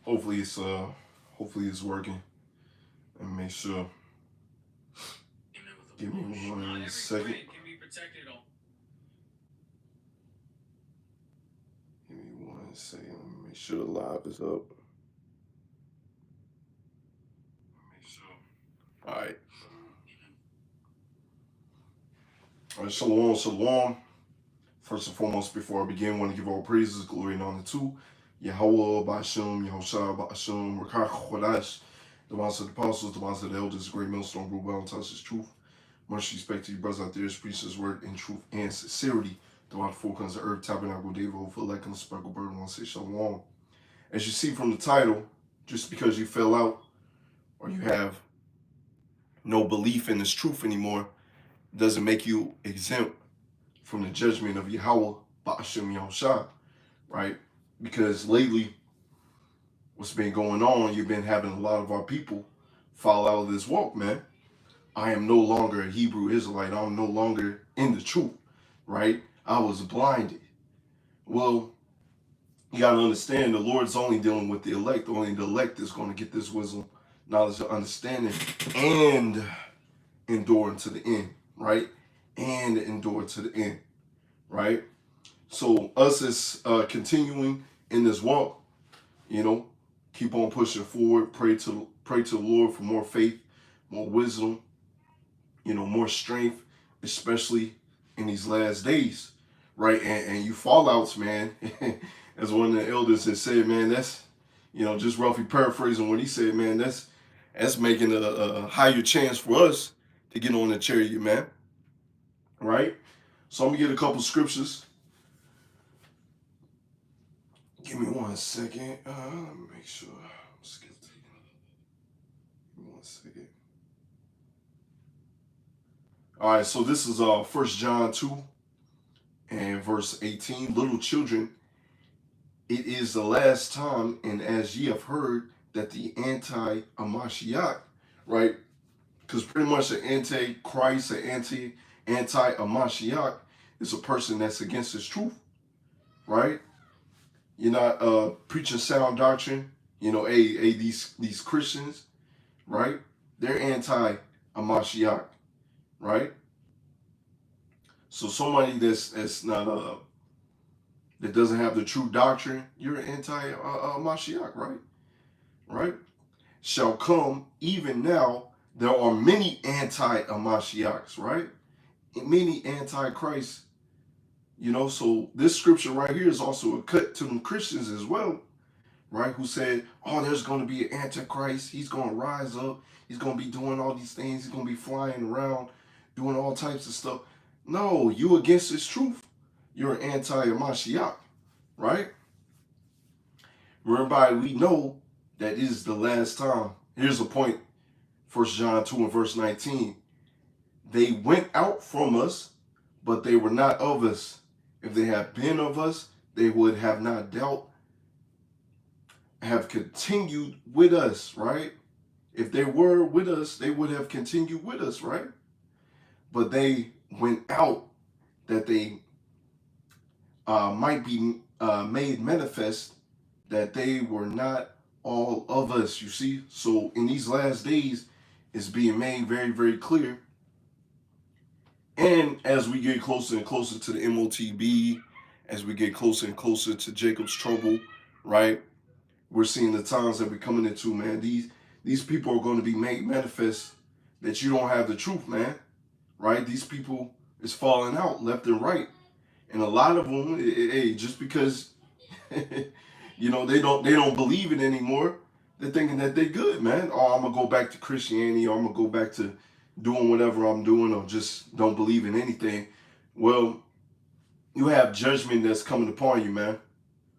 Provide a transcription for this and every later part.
Hopefully it's working. And make sure. Give me 1 second. Give me 1 second. Make sure the live is up. Make sure. All right. All right, shalom, shalom. First and foremost, before I begin, I want to give all praises, glory, and honor to Yahweh, Bashum, Yahushua, Bashum, Rakach, Chodash, the master of the apostles, the master of the elders, the great millstone, Reuben, touch his truth. Much respect to you brothers out there, preach his word in truth and sincerity. Throughout the four corners of earth, tabernacle, David, for like and the speckled bird, and I say shalom. As you see from the title, just because you fell out or you have no belief in this truth anymore, doesn't make you exempt from the judgment of Yahweh, Ba'ashem Yahushua, right? Because lately, what's been going on, you've been having a lot of our people fall out of this walk, man. I am no longer a Hebrew Israelite. I'm no longer in the truth, right? I was blinded. Well, you got to understand the Lord's only dealing with the elect. Only the elect is going to get this wisdom, knowledge, and understanding, and endure to the end, right? And endure to the end, right? So us is continuing in this walk, you know, keep on pushing forward. Pray to the Lord for more faith, more wisdom, you know, more strength, especially in these last days, right? And you fallouts, man. As one of the elders has said, man, that's, you know, just roughly paraphrasing what he said, man, that's making a higher chance for us to get on the chariot, man. Right? So I'm gonna get a couple scriptures. Give me 1 second. Make sure. Give me 1 second. All right, so this is 1 John 2 and verse 18. Little children, it is the last time, and as ye have heard that the anti-Amashiach, right? Because pretty much the anti-Christ, the anti-Amashiach is a person that's against his truth, right? You're not preaching sound doctrine. You know, these Christians, right? They're anti-Amashiach, right? So somebody that's not that doesn't have the true doctrine, you're anti-Mashiach, right? Right? Shall come even now. There are many anti-Mashiachs, right? And many anti-Christ. You know, so this scripture right here is also a cut to them Christians as well, right? Who said, oh, there's going to be an antichrist. He's going to rise up. He's going to be doing all these things. He's going to be flying around, doing all types of stuff. No, you against this truth. You're an anti-Mashiach, right? Everybody, we know that it is the last time. Here's a point. 1 John 2 and verse 19. They went out from us, but they were not of us. If they had been of us, they would have not dealt, have continued with us, right? If they were with us, they would have continued with us, right? But they went out that they might be made manifest that they were not all of us, you see? So in these last days, it's being made very, very clear. And as we get closer and closer to the MOTB, as we get closer and closer to Jacob's trouble, right? We're seeing the times that we're coming into, man. These people are going to be made manifest that you don't have the truth, man. Right? These people is falling out left and right. And a lot of them, hey, just because you know they don't believe it anymore, they're thinking that they're good, man. Oh, I'm gonna go back to Christianity, or I'm gonna go back to doing whatever I'm doing, or just don't believe in anything. Well, you have judgment that's coming upon you, man.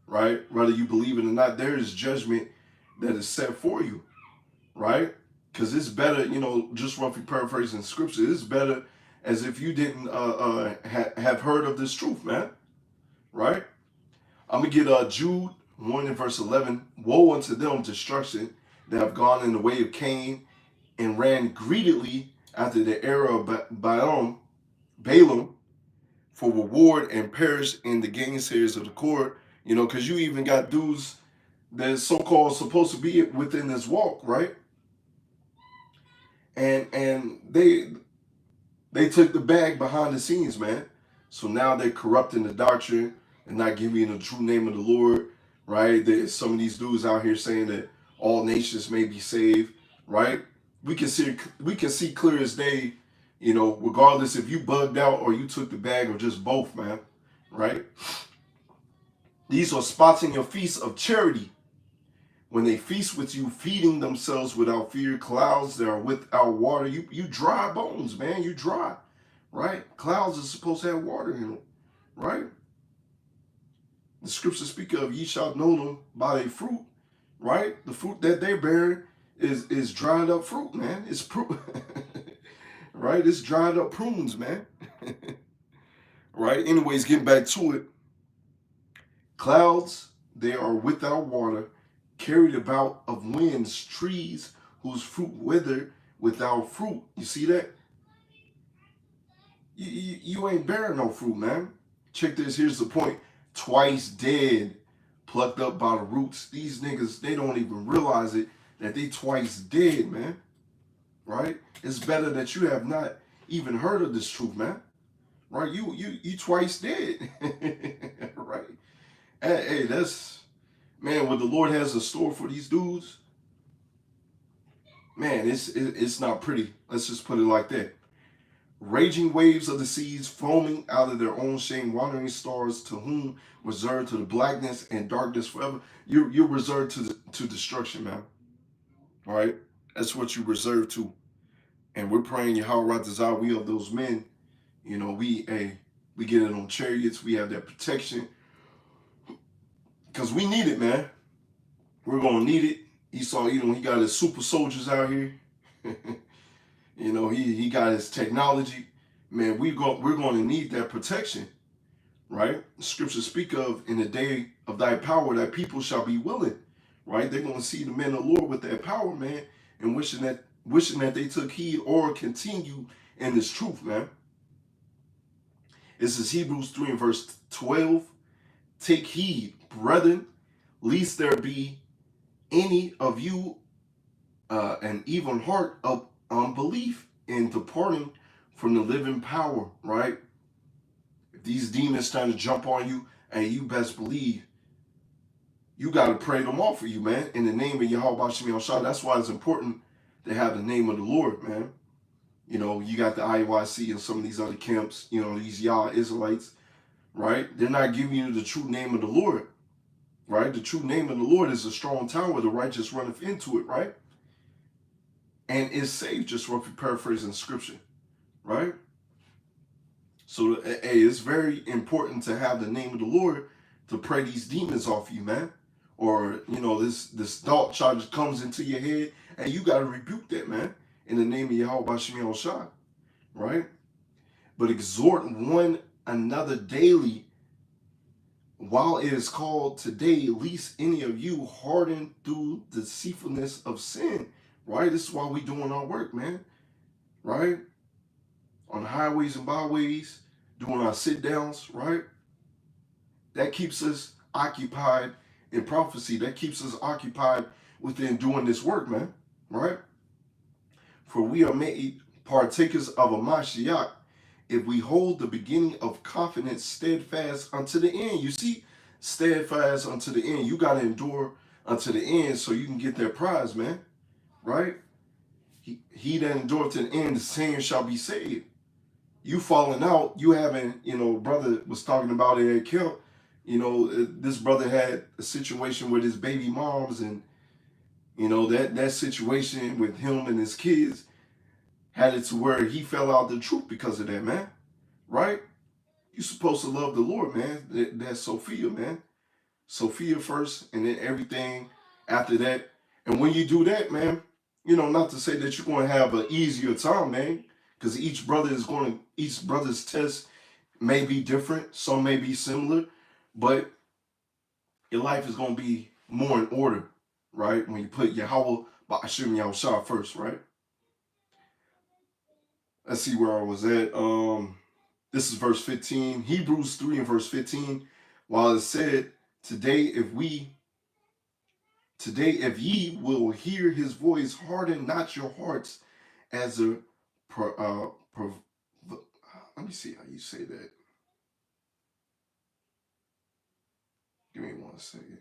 Right? Whether you believe it or not, there is judgment that is set for you, right? Because it's better, you know, just roughly paraphrasing scripture, it's better as if you didn't have heard of this truth, man, right? I'm going to get Jude 1 and verse 11. Woe unto them, destruction, that have gone in the way of Cain and ran greedily after the era of Balaam, for reward, and perished in the gainsayers of the court. You know, because you even got dudes that's so-called supposed to be within this walk, right? And they took the bag behind the scenes, man. So now they're corrupting the doctrine and not giving you the true name of the Lord, right? There's some of these dudes out here saying that all nations may be saved, right? We can see clear as day, you know, regardless if you bugged out or you took the bag or just both, man, right? These are spots in your feast of charity. When they feast with you, feeding themselves without fear, clouds that are without water, you dry bones, man, you dry, right? Clouds are supposed to have water in them, right? The scriptures speak of, ye shall know them by their fruit, right? The fruit that they're bearing is dried up fruit, man. It's fruit, right? It's dried up prunes, man. Right? Anyways, getting back to it. Clouds, they are without water, carried about of winds, trees whose fruit wither without fruit. You see that? You ain't bearing no fruit, man. Check this. Here's the point. Twice dead, plucked up by the roots. These niggas, they don't even realize it, that they twice dead, man. Right? It's better that you have not even heard of this truth, man. Right? You twice dead. Right? Hey, that's, man, what the Lord has in store for these dudes, man, it's not pretty. Let's just put it like that. Raging waves of the seas, foaming out of their own shame, wandering stars, to whom reserved to the blackness and darkness forever. You're reserved to destruction, man. All right, that's what you reserved to. And we're praying Yahweh desire we of those men. You know, we get it on chariots. We have that protection because we need it, man. We're gonna need it. Esau, you know, he got his super soldiers out here. You know, he got his technology. Man, we're going to need that protection, right? The scriptures speak of, in the day of thy power, that people shall be willing, right? They're going to see the men of the Lord with that power, man, and wishing that they took heed or continue in this truth, man. This is Hebrews 3 and verse 12. Take heed, brethren, lest there be any of you an even heart of unbelief in departing from the living power, right? If these demons trying to jump on you, and you best believe you got to pray them off of you, man, in the name of YASHAMIAHLA. That's why it's important to have the name of the Lord, man. You know, you got the IYC and some of these other camps, you know, these Yah Israelites, right? They're not giving you the true name of the Lord, right? The true name of the Lord is a strong tower, the righteous runneth into it, right? And is saved, just roughly paraphrasing scripture, right? So, hey, it's very important to have the name of the Lord to pray these demons off you, man. Or, you know, this thought charge comes into your head, and you got to rebuke that, man, in the name of YASHAMIAHLA, right? But exhort one another daily while it is called today, lest any of you harden through the deceitfulness of sin, right? This is why we doing our work, man, right? On highways and byways, doing our sit downs, right? That keeps us occupied in prophecy. That keeps us occupied within doing this work, man, right? For we are made partakers of a Mashiach if we hold the beginning of confidence steadfast unto the end. You see, steadfast unto the end. You got to endure unto the end so you can get that prize, man, right? He that endureth to the end, the same shall be saved. You falling out, you having, you know, brother was talking about it at camp, you know, this brother had a situation with his baby moms, and, you know, that situation with him and his kids had it to where he fell out the truth because of that, man, right? You're supposed to love the Lord, man. That's Sophia, man. Sophia first, and then everything after that. And when you do that, man, you know, not to say that you're going to have an easier time, man, because each brother's test may be different. Some may be similar, but your life is going to be more in order, right? When you put Yahweh Ba'ashim first, right? Let's see where I was at. This is verse 15. Hebrews 3 and verse 15. While it said, today, if we today, if ye will hear his voice, harden not your hearts as a let me see how you say that. Give me 1 second.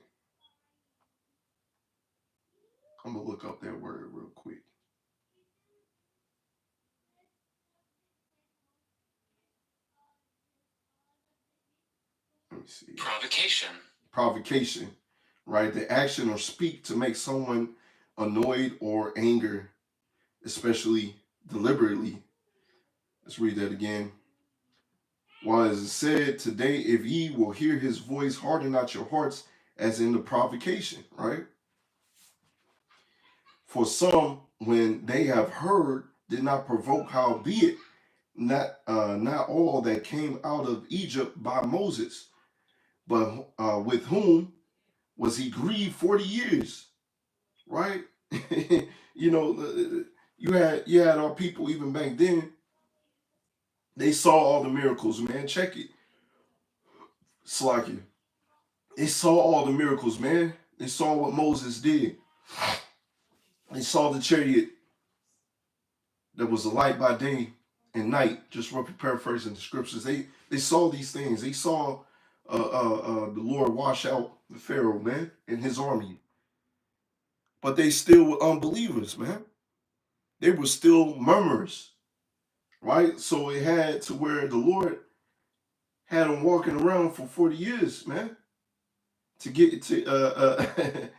I'm gonna look up that word real quick. Let me see. Provocation, right? The action or speak to make someone annoyed or anger, especially deliberately. Let's read that again. While as it said, today, if ye will hear his voice, harden not your hearts, as in the provocation, right? For some, when they have heard, did not provoke, howbeit not all that came out of Egypt by Moses, but with whom was he grieved 40 years, right? You know, you had our people even back then. They saw all the miracles, man. Check it, Slacky. They saw all the miracles, man. They saw what Moses did. They saw the chariot that was a light by day and night. Just roughly paraphrasing the scriptures. They saw these things. They saw the Lord wash out the Pharaoh, man, and his army. But they still were unbelievers, man. They were still murmurers, right? So it had to where the Lord had them walking around for 40 years, man, to get to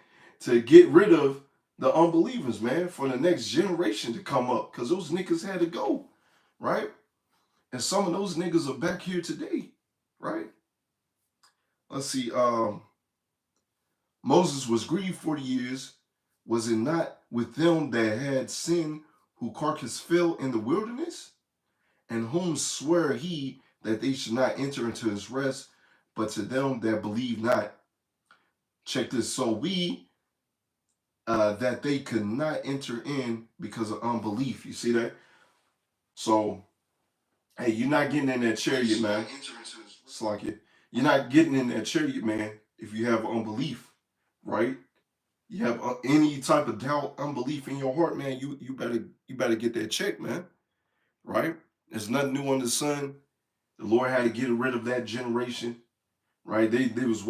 get rid of the unbelievers, man, for the next generation to come up, because those niggas had to go, right? And some of those niggas are back here today, right? Let's see. Moses was grieved 40 years. Was it not with them that had sinned, who carcass fell in the wilderness? And whom sware he that they should not enter into his rest, but to them that believe not? Check this. So that they could not enter in because of unbelief. You see that? So, hey, you're not getting in that chariot, man. It's like it. You're not getting in that chariot, man, if you have unbelief, right? You have any type of doubt, unbelief in your heart, man. You better get that checked, man. Right? There's nothing new under the sun. The Lord had to get rid of that generation, right? They was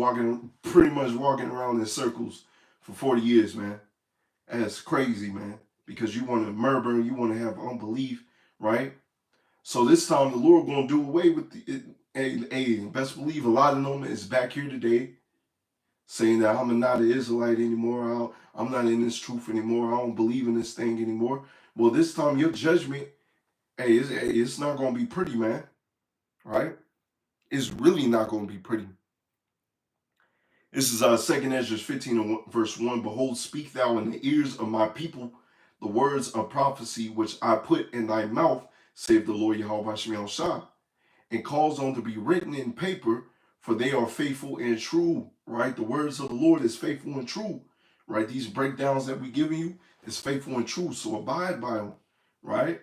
pretty much walking around in circles for 40 years, man. That's crazy, man. Because you want to murmur, you want to have unbelief, right? So this time the Lord gonna do away with the best believe a lot of them is back here today, saying that I'm not an Israelite anymore. I'm not in this truth anymore. I don't believe in this thing anymore. Well, this time your judgment, it's not gonna be pretty, man. Right? It's really not gonna be pretty. This is 2 Ezra 15 verse 1. Behold, speak thou in the ears of my people the words of prophecy which I put in thy mouth, save the Lord YASHAMIAHLA, and cause them to be written in paper, for they are faithful and true, right? The words of the Lord is faithful and true, right? These breakdowns that we're giving you is faithful and true, so abide by them, right?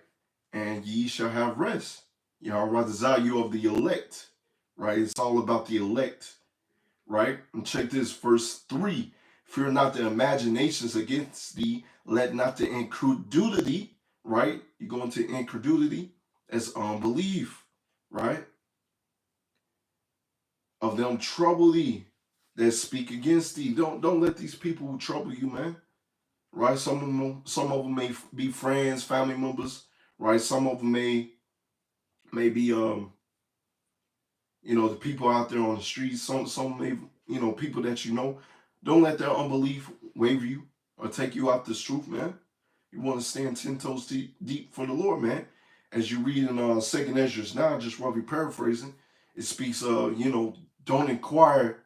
And ye shall have rest. You of the elect, right? It's all about the elect, right? And check this, verse 3. Fear not the imaginations against thee, let not the incredulity, right? You go into incredulity as unbelief, right? Of them trouble thee that speak against thee. Don't let these people who trouble you, man. Right? Some of them may be friends, family members, right? Some of them may be the people out there on the streets. Some may people that you know. Don't let their unbelief waver you or take you out this truth, man. You want to stand 10 toes deep for the Lord, man. As you read in 2 Ezra now, just roughly paraphrasing, it speaks don't inquire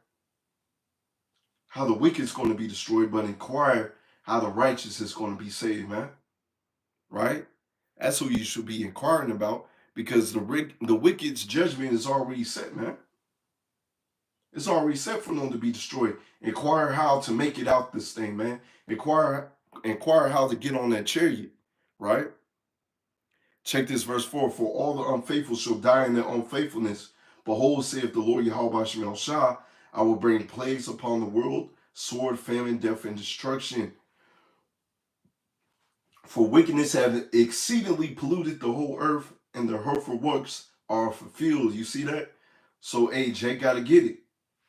how the wicked is going to be destroyed, but inquire how the righteous is going to be saved, man. Right? That's who you should be inquiring about, because the wicked's judgment is already set, man. It's already set for them to be destroyed. Inquire how to make it out this thing, man. Inquire how to get on that chariot, right? Check this verse 4. For all the unfaithful shall die in their unfaithfulness. Behold, saith the Lord YASHAMIAHLA, I will bring plagues upon the world, sword, famine, death, and destruction. For wickedness have exceedingly polluted the whole earth, and the hurtful works are fulfilled. You see that? So, hey, Jake got to get it.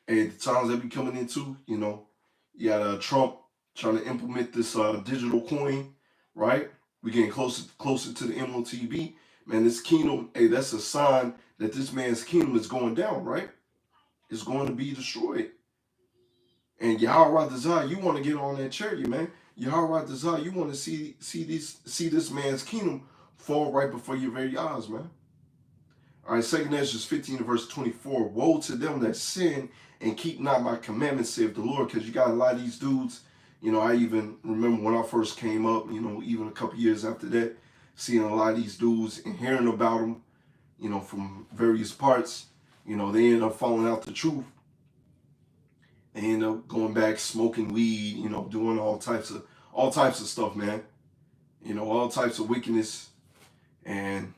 Hey, the times that we coming into, you know, you got Trump trying to implement this digital coin, right? We getting closer to the MOTB. Man, this kingdom, hey, that's a sign that this man's kingdom is going down, right? It's going to be destroyed. And YASHARAHLA, you want to get on that chariot, man. YASHARAHLA, you want to see this man's kingdom fall right before your very eyes, man. All right, 2 Ezra 15 verse 24. Woe to them that sin and keep not my commandments, saith the Lord. Because you got a lot of these dudes, you know, I even remember when I first came up, you know, even a couple years after that, seeing a lot of these dudes and hearing about them, you know, from various parts, you know, they end up falling out the truth. They end up going back, smoking weed, you know, doing all types of stuff, man. You know, all types of wickedness. And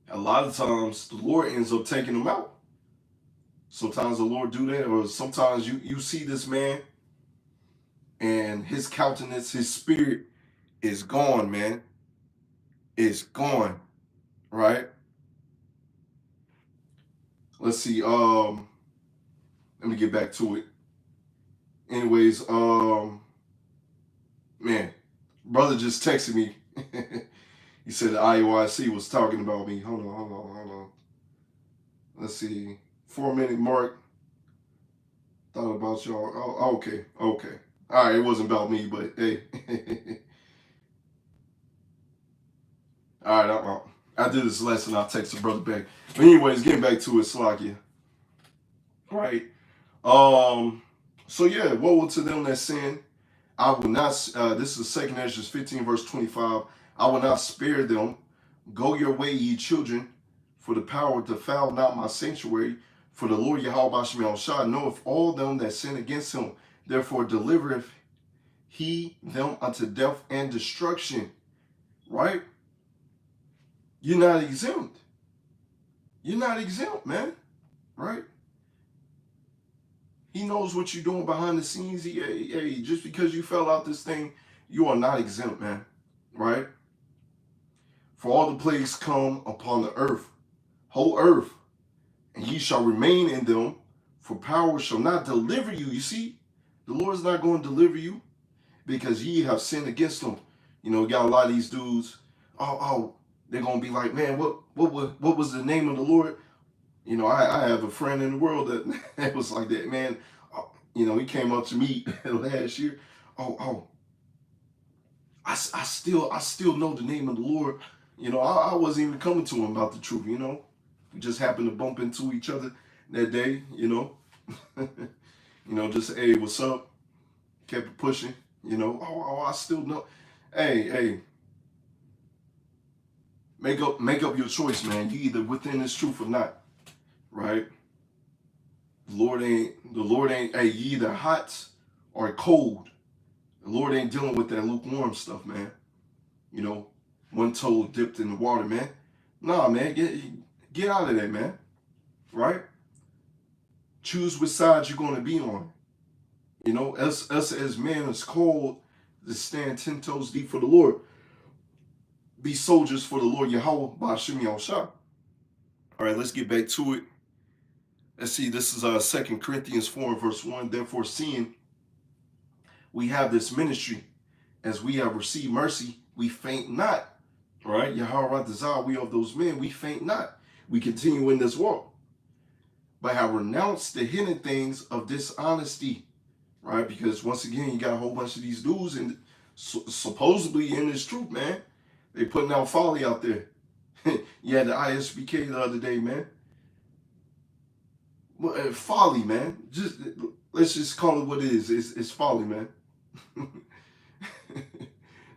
a lot of times the Lord ends up taking them out. Sometimes the Lord do that, or sometimes you see this man and his countenance, his spirit is gone, man. It's gone, right? Let's see, let me get back to it. Anyways, man, brother just texted me. He said the IOIC was talking about me. Hold on. Let's see. 4-minute mark. Thought about y'all. Oh, okay. All right, it wasn't about me, but hey. All right, after this lesson, I'll text the brother back. But anyways, getting back to it, Slakia. Right. So yeah, woe to them that sin. I will not, this is 2 Ezra 15 verse 25. I will not spare them. Go your way, ye children, for the power to foul not my sanctuary. For the Lord Yahweh knoweth all them that sin against him. Therefore delivereth he them unto death and destruction. Right? You're not exempt. You're not exempt, man. Right? He knows what you're doing behind the scenes. Hey, just because you fell out this thing, you are not exempt, man. Right? For all the plagues come upon the earth, whole earth, and ye shall remain in them, for power shall not deliver you. You see, the Lord's not going to deliver you because ye have sinned against him. You know, got a lot of these dudes, they're going to be like, man, what was the name of the Lord? You know, I have a friend in the world that was like that, man. You know, he came up to me last year. I still know the name of the Lord. You know, I wasn't even coming to him about the truth, you know. We just happened to bump into each other that day, you know. You know, just, hey, what's up? Kept it pushing, you know. I still know. Hey. Make up your choice, man. You either within this truth or not. Right? The Lord ain't, hey, you either hot or cold. The Lord ain't dealing with that lukewarm stuff, man. You know, one toe dipped in the water, man. Nah, man, get out of there, man. Right? Choose which side you're going to be on. You know, us as men is called to stand 10 toes deep for the Lord. Be soldiers for the Lord Yahweh by Yahushua. All right, let's get back to it. Let's see, this is 2 Corinthians 4 verse 1. Therefore, seeing we have this ministry, as we have received mercy, we faint not. Right? YASHARAHLA, we of those men, we faint not. We continue in this walk. But have renounced the hidden things of dishonesty. Right? Because once again, you got a whole bunch of these dudes and supposedly in this truth, man. They putting out folly out there. You had the ISBK the other day, man. Folly, man. Let's just call it what it is. It's folly, man.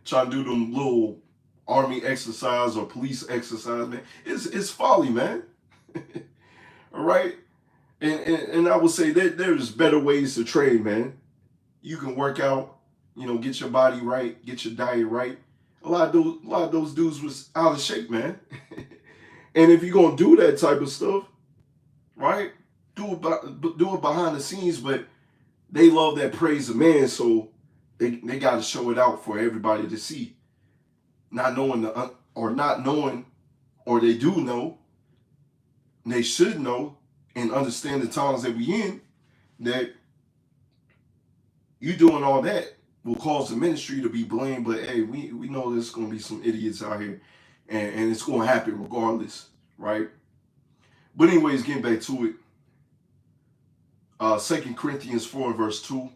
Trying to do them little army exercise or police exercise, man. It's folly, man. All right? And I would say that there's better ways to train, man. You can work out, you know, get your body right, get your diet right. A lot of those dudes was out of shape, man. And if you're gonna do that type of stuff, right? Do it behind the scenes, but They love that praise of man, so they got to show it out for everybody to see. Not knowing or not knowing, or they do know, they should know and understand the times that we in, that you doing all that will cause the ministry to be blamed. But hey, we know there's going to be some idiots out here, and it's going to happen regardless, right? But anyways, getting back to it, 2 Corinthians 4 verse 2,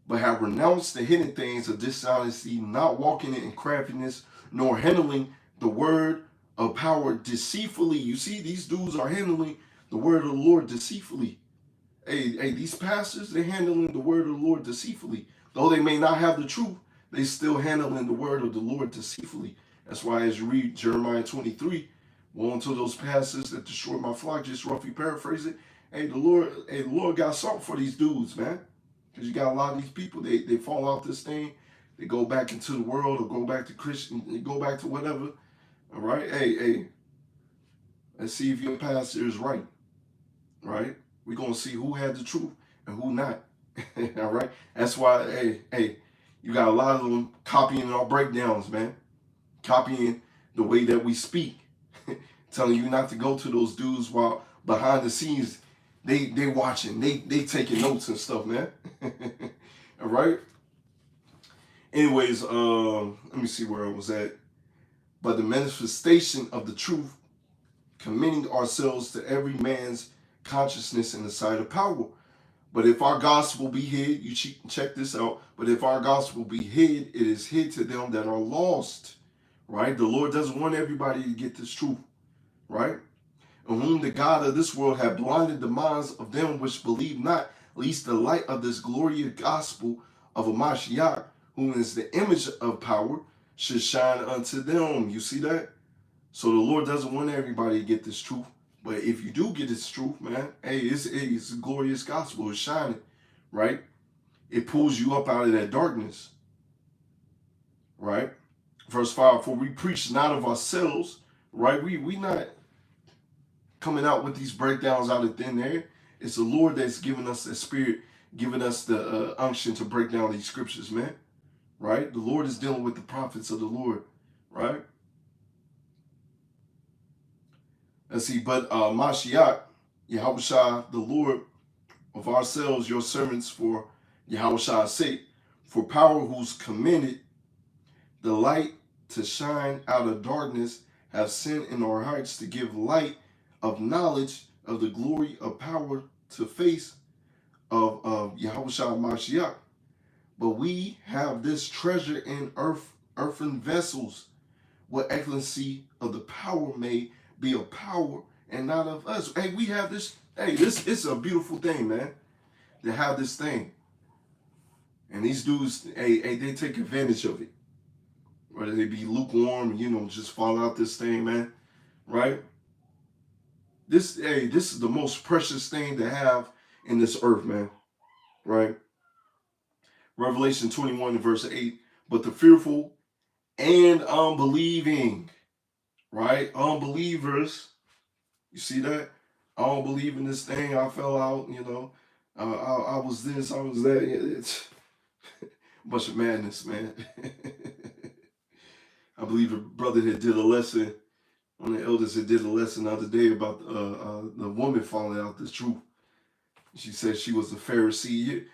but have renounced the hidden things of dishonesty, not walking in craftiness, nor handling the word of power deceitfully. You see, these dudes are handling the word of the Lord deceitfully. Hey, these pastors, they're handling the word of the Lord deceitfully. Though they may not have the truth, they still handling the word of the Lord deceitfully. That's why as you read Jeremiah 23, woe unto those pastors that destroy my flock, just roughly paraphrase it. Hey, the Lord got something for these dudes, man. Because you got a lot of these people, they fall out this thing, they go back into the world or go back to Christian, they go back to whatever. All right, hey, let's see if your pastor is right. Right? We're gonna see who had the truth and who not. All right. That's why, hey, you got a lot of them copying our breakdowns, man. Copying the way that we speak, telling you not to go to those dudes while behind the scenes they watching, they taking notes and stuff, man. All right. Anyways, let me see where I was at. But the manifestation of the truth, committing ourselves to every man's consciousness in the sight of power. But if our gospel be hid, you check this out. But if our gospel be hid, it is hid to them that are lost. Right? The Lord doesn't want everybody to get this truth. Right? In whom the God of this world hath blinded the minds of them which believe not, lest the light of this glorious gospel of a Mashiach, whom is the image of power, should shine unto them. You see that? So the Lord doesn't want everybody to get this truth. But if you do get this truth, man, hey, it's a glorious gospel. It's shining, right? It pulls you up out of that darkness, right? Verse 5, for we preach not of ourselves, right? We not coming out with these breakdowns out of thin air. It's the Lord that's giving us the spirit, giving us the unction to break down these scriptures, man, right? The Lord is dealing with the prophets of the Lord, right? Let's see, but Mashiach, Yahushua, the Lord of ourselves, your servants, for Yahushua's sake, for power who's commended the light to shine out of darkness, have sent in our hearts to give light of knowledge of the glory of power to face of Yahushua Mashiach. But we have this treasure in earthen vessels, what excellency of the power may be of power and not of us. Hey, we have this. Hey, it's a beautiful thing, man, to have this thing. And these dudes, hey, they take advantage of it. Whether they be lukewarm, just fall out this thing, man. Right? This is the most precious thing to have in this earth, man. Right? Revelation 21 verse 8. But the fearful and unbelieving, right? Unbelievers, you see that? I don't believe in this thing. I fell out, I was this, I was that. It's a bunch of madness, man. I believe a brother that did a lesson, one of the elders that did a lesson the other day about the woman falling out the truth. She said she was a Pharisee.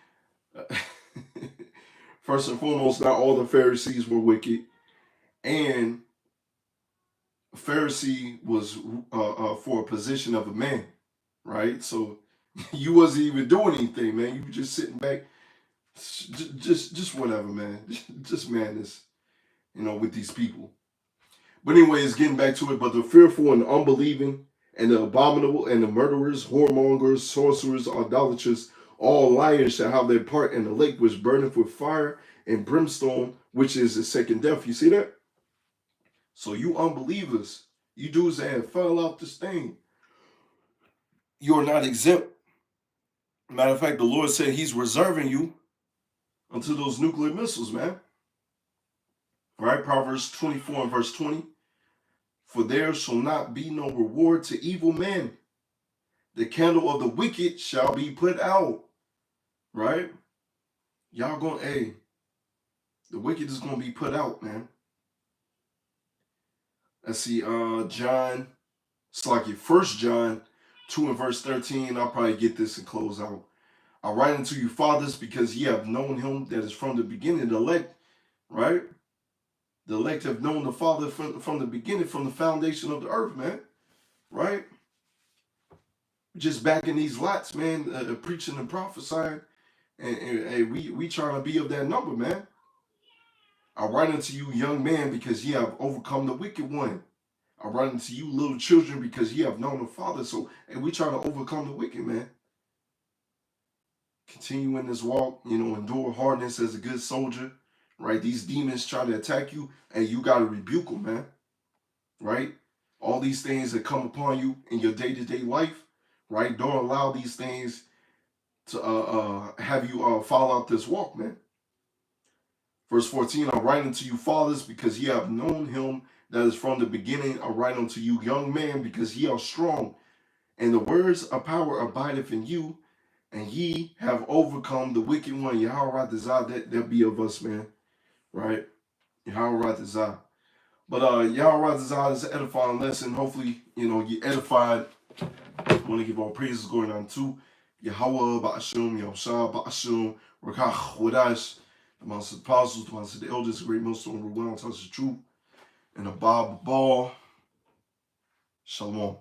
First and foremost, not all the Pharisees were wicked. And a Pharisee was for a position of a man, right? So you wasn't even doing anything, man. You were just sitting back, just whatever, man. Just madness, with these people. But anyways, getting back to it, but the fearful and the unbelieving and the abominable and the murderers, whoremongers, sorcerers, idolaters, all liars shall have their part in the lake which burneth with fire and brimstone, which is the second death. You see that? So you unbelievers, you dudes that have fell out this thing, you are not exempt. Matter of fact, the Lord said he's reserving you unto those nuclear missiles, man. Right? Proverbs 24 and verse 20. For there shall not be no reward to evil men. The candle of the wicked shall be put out. right? Y'all gonna, hey, the wicked is gonna be put out, man. Let's see, John, it's like your 1 John 2 and verse 13. I'll probably get this and close out. I write unto you, fathers, because ye have known him that is from the beginning, the elect, right? The elect have known the Father from the beginning, from the foundation of the earth, man, right? Just back in these lots, man, preaching and prophesying, and we trying to be of that number, man. I write unto you, young man, because ye have overcome the wicked one. I write unto you, little children, because ye have known the Father. So, and we trying to overcome the wicked, man. Continue in this walk, endure hardness as a good soldier, right? These demons try to attack you, and you got to rebuke them, man, right? All these things that come upon you in your day-to-day life, right? Don't allow these things to have you fall out this walk, man. Verse 14, I write unto you, fathers, because ye have known him that is from the beginning. I write unto you, young man, because ye are strong, and the words of power abideth in you, and ye have overcome the wicked one. YASHARAHLA, that be of us, man, right? YASHARAHLA. But YASHARAHLA is an edifying lesson. Hopefully, you edified. I want to give all praises going on to Yahweh, Ba'ashum, Yahushua, Ba'ashum, Rakach, Wadash, the Master of the Apostles, the Master of the Elders, the great millstone, Reuben, touch the truth, and the Bob Ball. Shalom.